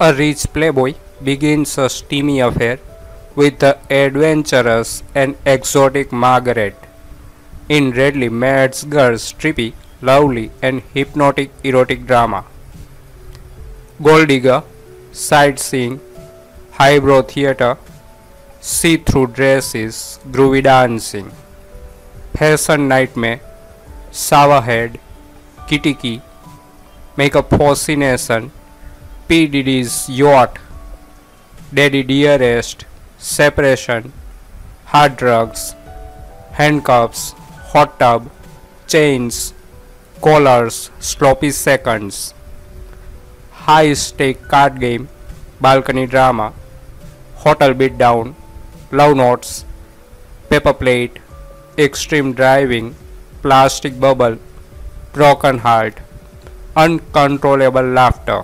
A rich playboy begins a steamy affair with the adventurous and exotic Margaret in Radley Metzger's trippy, lovely and hypnotic erotic drama. Gold digger, sightseeing, highbrow theatre, see-through dresses, groovy dancing, fashion nightmare, showerhead, kitty key, makeup fascination, P. Diddy's yacht, daddy dearest, separation, hard drugs, handcuffs, hot tub, chains, collars, sloppy seconds, high stake card game, balcony drama, hotel beatdown, love notes, paper plate, extreme driving, plastic bubble, broken heart, uncontrollable laughter.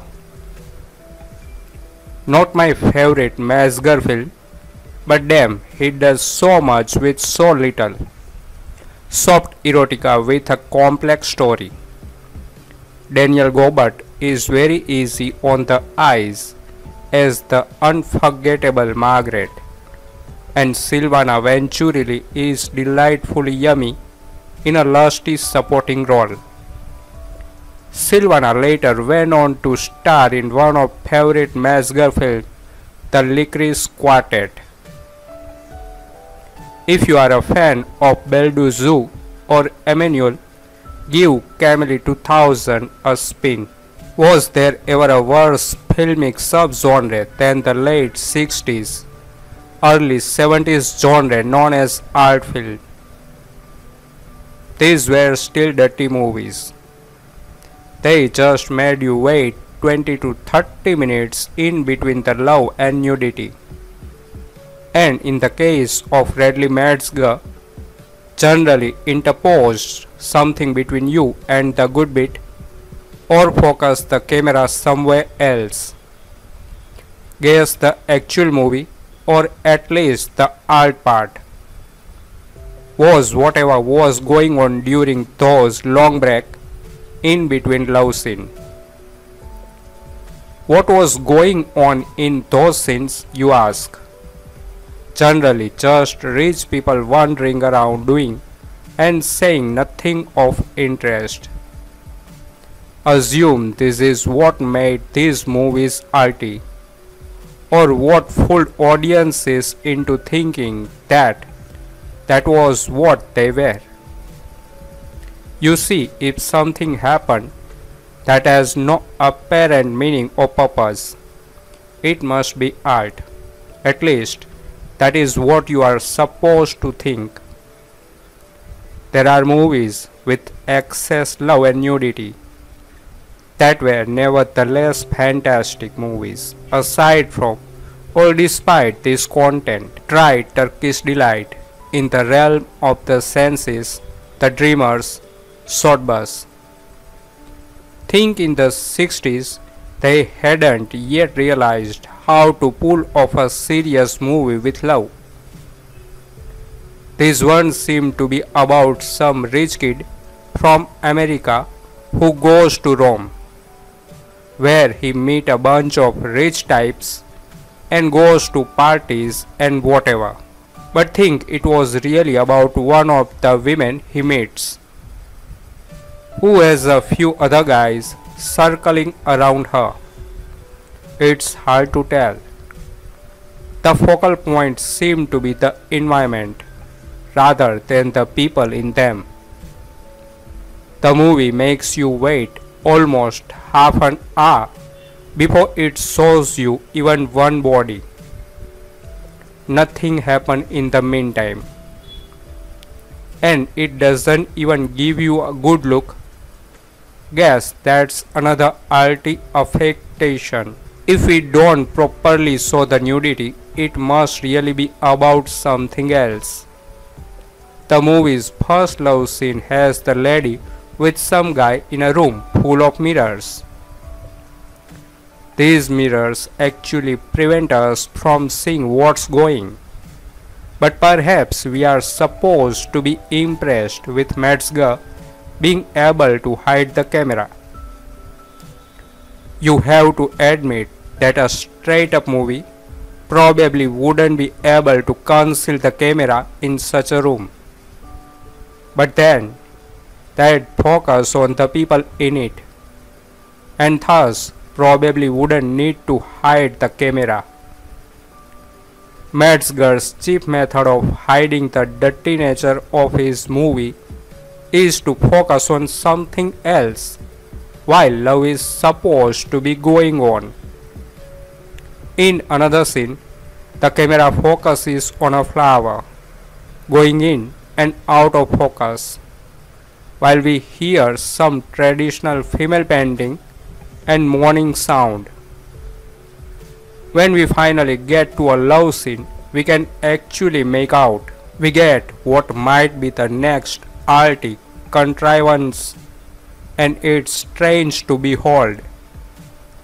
Not my favorite Metzger film, but damn, he does so much with so little. Soft erotica with a complex story. Daniele Gaubert is very easy on the eyes as the unforgettable Margaret, and Silvana Venturelli is delightfully yummy in a lusty supporting role. Silvana later went on to star in one of favorite Metzger films, The Licorice Quartet. If you are a fan of Beldu Zoo or Emmanuel, give Camille 2000 a spin. Was there ever a worse filmic subgenre than the late 60s, early 70s genre known as art film? These were still dirty movies. They just made you wait 20 to 30 minutes in between the love and nudity. And in the case of Radley Metzger, generally interposed something between you and the good bit, or focus the camera somewhere else. Guess the actual movie, or at least the art part, was whatever was going on during those long breaks in between love scenes. What was going on in those scenes, you ask? Generally just rich people wandering around doing and saying nothing of interest. Assume this is what made these movies arty, or what fooled audiences into thinking that was what they were. You see, if something happened that has no apparent meaning or purpose, it must be art. At least, that is what you are supposed to think. There are movies with excess love and nudity that were nevertheless fantastic movies. Aside from or despite this content, try Turkish delight in the realm of the senses, the dreamers, short bus. Think in the 60s, they hadn't yet realized how to pull off a serious movie with love. This one seemed to be about some rich kid from America who goes to Rome, where he meets a bunch of rich types and goes to parties and whatever. But think it was really about one of the women he meets, who has a few other guys circling around her. It's hard to tell. The focal point seemed to be the environment rather than the people in them. The movie makes you wait almost half an hour before it shows you even one body. Nothing happened in the meantime. And it doesn't even give you a good look. Guess that's another arty affectation. If we don't properly show the nudity, it must really be about something else. The movie's first love scene has the lady with some guy in a room full of mirrors. These mirrors actually prevent us from seeing what's going. But perhaps we are supposed to be impressed with Metzger being able to hide the camera. You have to admit that a straight up movie probably wouldn't be able to conceal the camera in such a room. But then they'd focus on the people in it, and thus probably wouldn't need to hide the camera. Metzger's chief method of hiding the dirty nature of his movie is to focus on something else while love is supposed to be going on. In another scene, the camera focuses on a flower, going in and out of focus, while we hear some traditional female painting and moaning sound. When we finally get to a love scene, we can actually make out. We get what might be the next arty contrivance, and it's strange to behold.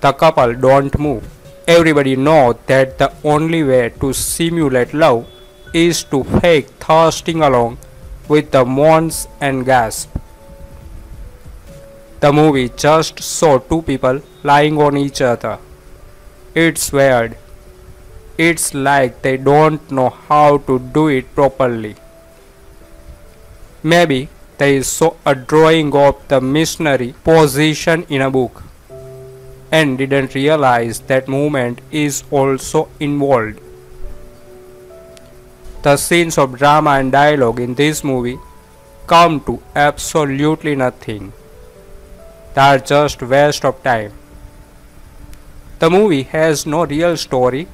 The couple don't move. Everybody knows that the only way to simulate love is to fake thirsting along with the moans and gasps. The movie just saw two people lying on each other. It's weird. It's like they don't know how to do it properly. Maybe they saw a drawing of the missionary position in a book and didn't realize that movement is also involved. The scenes of drama and dialogue in this movie come to absolutely nothing. They are just waste of time. The movie has no real story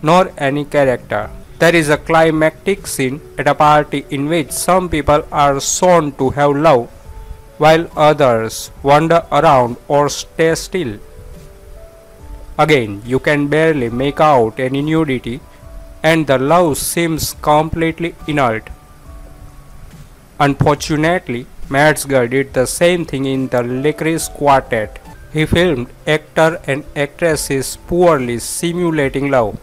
nor any character. There is a climactic scene at a party in which some people are shown to have love while others wander around or stay still. Again, you can barely make out any nudity and the love seems completely inert. Unfortunately, Metzger did the same thing in the Licorice Quartet. He filmed actor and actresses poorly simulating love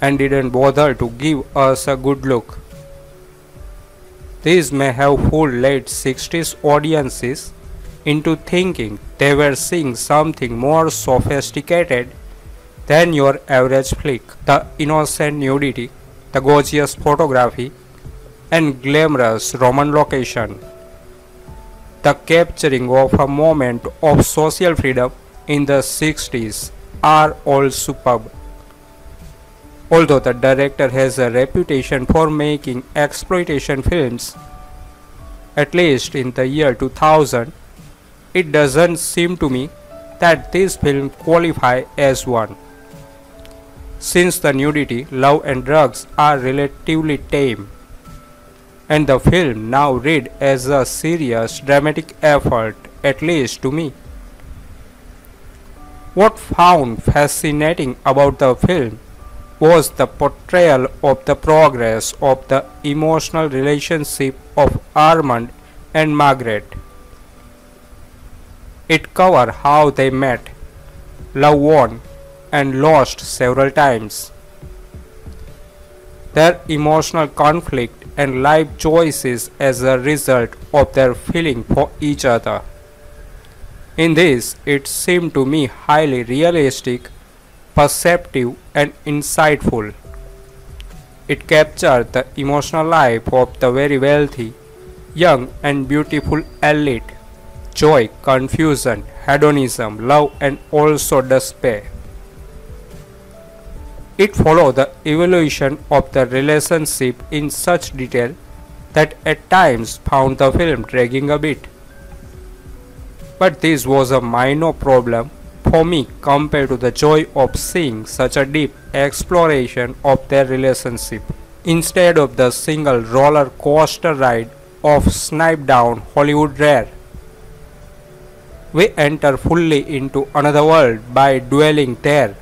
and didn't bother to give us a good look. This may have fooled late 60s audiences into thinking they were seeing something more sophisticated than your average flick. The innocent nudity, the gorgeous photography, and glamorous Roman location. The capturing of a moment of social freedom in the 60s are all superb. Although the director has a reputation for making exploitation films, at least in the year 2000, it doesn't seem to me that this film qualifies as one. Since the nudity, love and drugs are relatively tame, and the film now read as a serious dramatic effort, at least to me. What found fascinating about the film was the portrayal of the progress of the emotional relationship of Armand and Margaret. It covered how they met, love won, and lost several times. Their emotional conflict and life choices as a result of their feeling for each other. In this, it seemed to me highly realistic, perceptive, and insightful. It captured the emotional life of the very wealthy, young, and beautiful elite. Joy, confusion, hedonism, love, and also despair. It followed the evolution of the relationship in such detail that at times found the film dragging a bit. But this was a minor problem for me compared to the joy of seeing such a deep exploration of their relationship. Instead of the single roller coaster ride of sniped down Hollywood rare, we enter fully into another world by dwelling there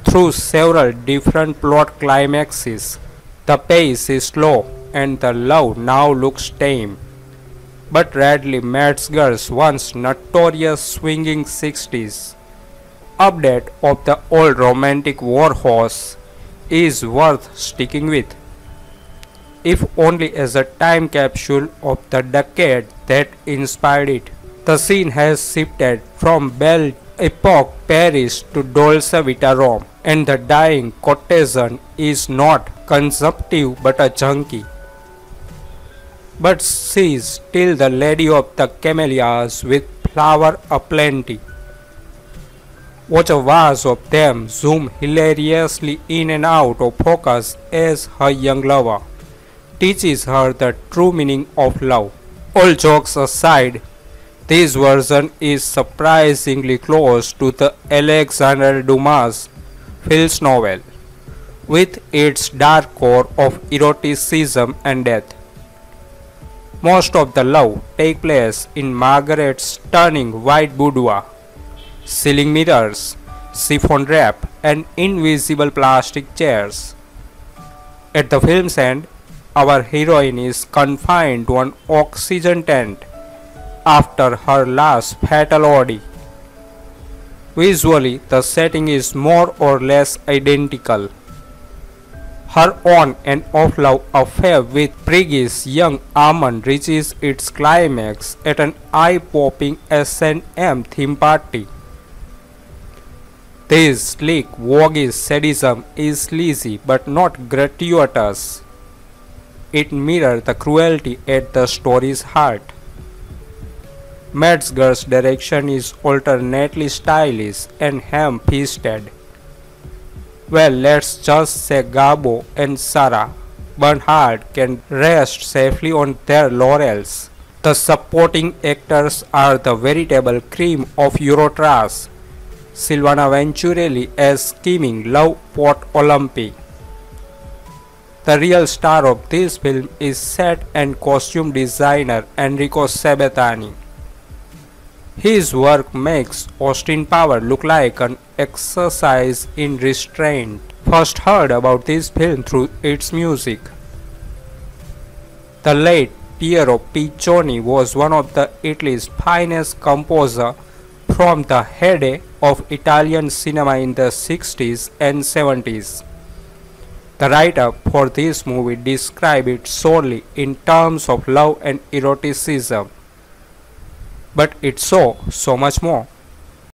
through several different plot climaxes. The pace is slow and the love now looks tame. But Radley Metzger's once notorious swinging 60s update of the old romantic warhorse is worth sticking with, if only as a time capsule of the decade that inspired it. The scene has shifted from belle epoch Paris to Dolce Vita Rome, and the dying courtesan is not consumptive but a junkie. But she is still the lady of the camellias with flower aplenty. Watch a vase of them zoom hilariously in and out of focus as her young lover teaches her the true meaning of love. All jokes aside, this version is surprisingly close to the Alexandre Dumas Phil's novel, with its dark core of eroticism and death. Most of the love takes place in Margaret's stunning white boudoir, ceiling mirrors, chiffon wrap, and invisible plastic chairs. At the film's end, our heroine is confined to an oxygen tent after her last fatal orgy. Visually, the setting is more or less identical. Her on and off love affair with Priggy's young almond reaches its climax at an eye-popping S&M theme party. This sleek, vogue sadism is sleazy but not gratuitous. It mirrors the cruelty at the story's heart. Metzger's direction is alternately stylish and ham-fisted. Well, let's just say Gabo and Sarah Bernhardt can rest safely on their laurels. The supporting actors are the veritable cream of Eurotrash. Silvana Venturelli as scheming love pot Olympi. The real star of this film is set and costume designer Enrico Sabatani. His work makes Austin Power look like an exercise in restraint. First heard about this film through its music. The late Piero Piccioni was one of Italy's finest composers from the heyday of Italian cinema in the 60s and 70s. The write-up for this movie described it solely in terms of love and eroticism. But it's so much more.